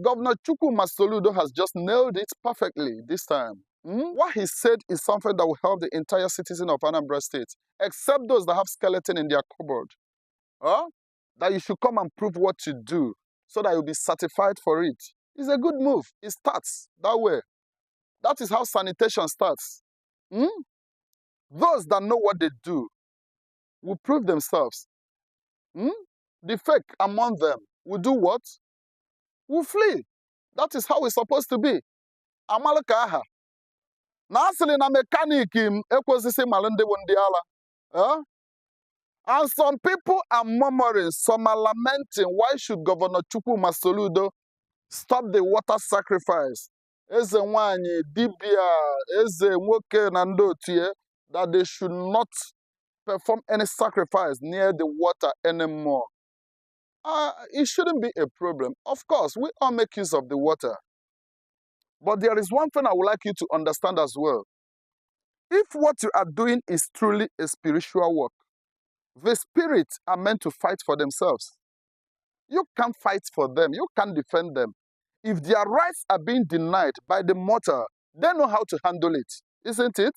Governor Chukwuma Soludo has just nailed it perfectly this time. What he said is something that will help the entire citizen of Anambra State, except those that have skeleton in their cupboard. That you should come and prove what you do so that you'll be certified for it. It's a good move. It starts that way. That is how sanitation starts. Those that know what they do will prove themselves. The fake among them will do what? Will flee. That is how it's supposed to be. Amalaka aha. Na asili na mechanic im ekwesisi malende wondiala. And some people are murmuring, some are lamenting, why should Governor Chukwuma Soludo stop the water sacrifice? Eze nwanyi, dibia, eze nwoke na ndị otu ya, that they should not perform any sacrifice near the water anymore. It shouldn't be a problem. Of course, we all make use of the water. But there is one thing I would like you to understand as well. If what you are doing is truly a spiritual work, the spirits are meant to fight for themselves. You can't fight for them. You can't defend them. If their rights are being denied by the mortal, they know how to handle it, isn't it?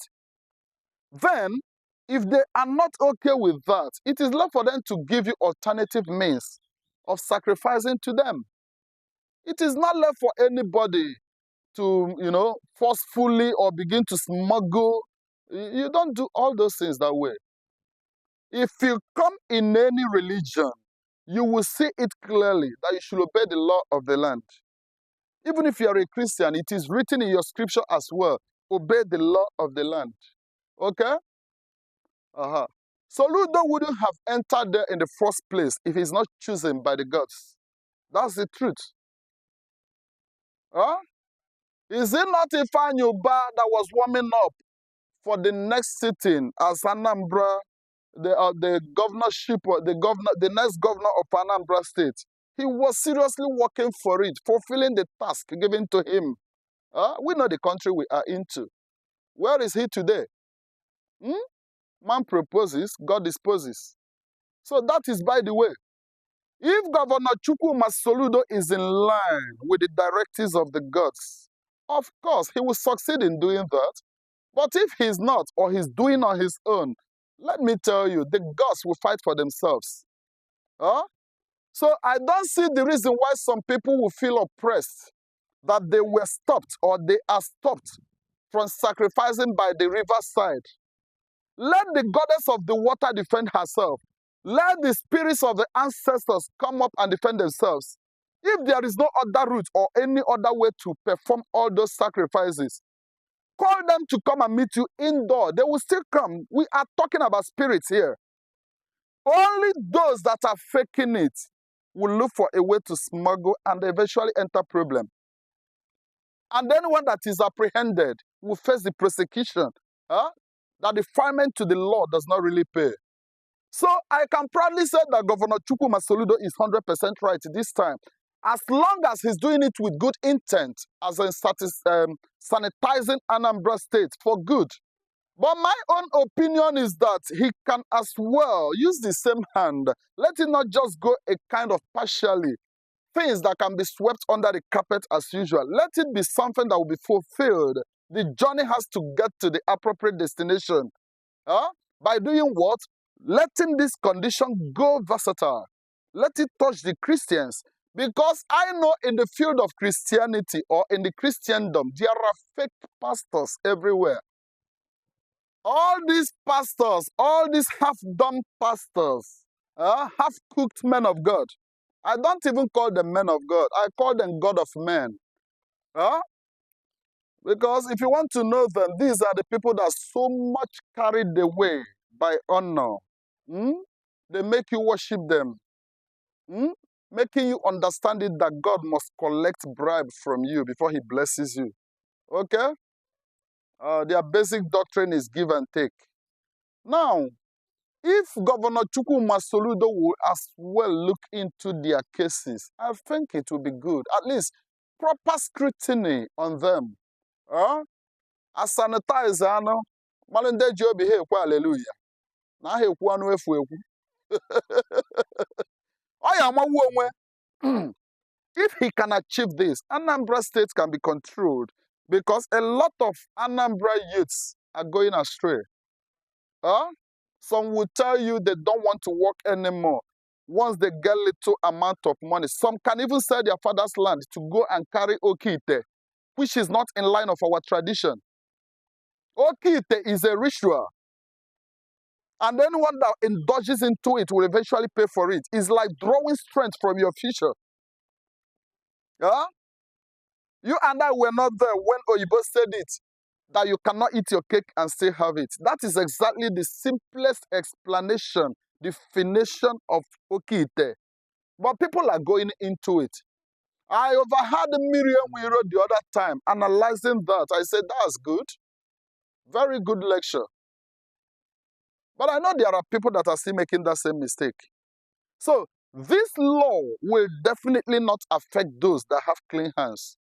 Then, if they are not okay with that, it is left for them to give you alternative means of sacrificing to them. It is not left for anybody to, forcefully or begin to smuggle. You don't do all those things that way. If you come in any religion, you will see it clearly that you should obey the law of the land. Even if you are a Christian, it is written in your scripture as well. Obey the law of the land. Okay? Soludo wouldn't have entered there in the first place if he's not chosen by the gods. That's the truth. Is it not Ifeanyi Uba that was warming up for the next sitting as Anambra, the governorship, or the next governor of Anambra State? He was seriously working for it, fulfilling the task given to him. We know the country we are into. Where is he today? Man proposes, God disposes. So that is by the way. If Governor Chukwuma Soludo is in line with the directives of the gods, of course, he will succeed in doing that. But if he's not, or he's doing on his own, let me tell you, the gods will fight for themselves. So I don't see the reason why some people will feel oppressed that they were stopped or they are stopped from sacrificing by the riverside. Let the goddess of the water defend herself. Let the spirits of the ancestors come up and defend themselves. If there is no other route or any other way to perform all those sacrifices, call them to come and meet you indoor. They will still come. We are talking about spirits here. Only those that are faking it will look for a way to smuggle and eventually enter problem. And anyone that is apprehended will face the prosecution. That defilement to the law does not really pay. So I can proudly say that Governor Chukwuma Soludo is 100% right this time. As long as he's doing it with good intent, as in sanitizing Anambra State for good. But my own opinion is that he can as well use the same hand. Let it not just go a kind of partially. Things that can be swept under the carpet as usual. Let it be something that will be fulfilled. The journey has to get to the appropriate destination. By doing what? Letting this condition go versatile. Let it touch the Christians. Because I know in the field of Christianity or in the Christendom, there are fake pastors everywhere. All these pastors, all these half-dumb pastors, half-cooked men of God. I don't even call them men of God. I call them God of men. Because if you want to know them, these are the people that are so much carried away by honor. They make you worship them. Making you understand it that God must collect bribe from you before he blesses you. Okay? Their basic doctrine is give and take. Now, if Governor Chukwuma Soludo will as well look into their cases, I think it will be good. At least proper scrutiny on them. As sanitizer, no, malende jobi he kwa hallelujah. Na he kwa no efu eku. Oya mawu onwe. If he can achieve this, Anambra State can be controlled because a lot of Anambra youths are going astray. Some will tell you they don't want to work anymore once they get little amount of money. Some can even sell their father's land to go and carry Okite, which is not in line of our tradition. Okite is a ritual. And anyone that indulges into it will eventually pay for it. It's like drawing strength from your future. You and I were not there when Oyibo said it, that you cannot eat your cake and still have it. That is exactly the simplest explanation, definition of Okite. But people are going into it. I overheard Miriam Wiro the other time analyzing that. I said, that's good. Very good lecture. But I know there are people that are still making that same mistake. So this law will definitely not affect those that have clean hands.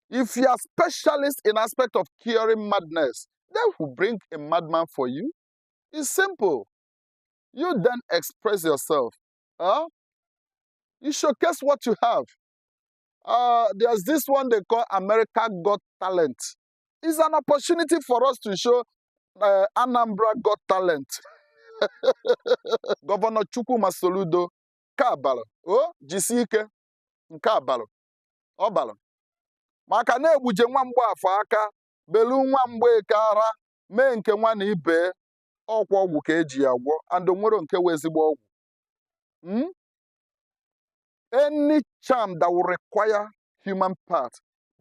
If you are specialist in aspect of curing madness, they will bring a madman for you. It's simple. You then express yourself. You showcase what you have. There's this one they call America Got Talent. It's an opportunity for us to show Anambra Got Talent. Governor Chukwuma Soludo, Kabalo. Jisike, Kabalo. Obalo. Maka na-egbuje nwa mgbe afọ aka, belu nwa mgbe kara, mee nke nwa na ibe, ọkwa ọgwụ ka eji ya gwọ, and onwero nke wee ezigbo ọgwụ. Any charm that will require human part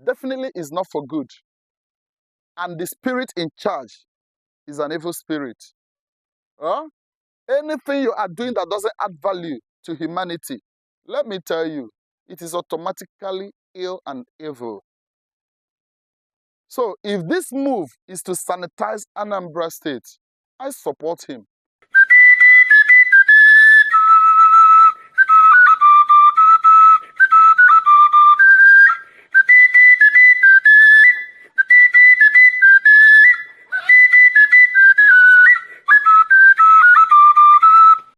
definitely is not for good. And the spirit in charge is an evil spirit. Anything you are doing that doesn't add value to humanity, let me tell you, it is automatically ill and evil. So if this move is to sanitize Anambra State, I support him.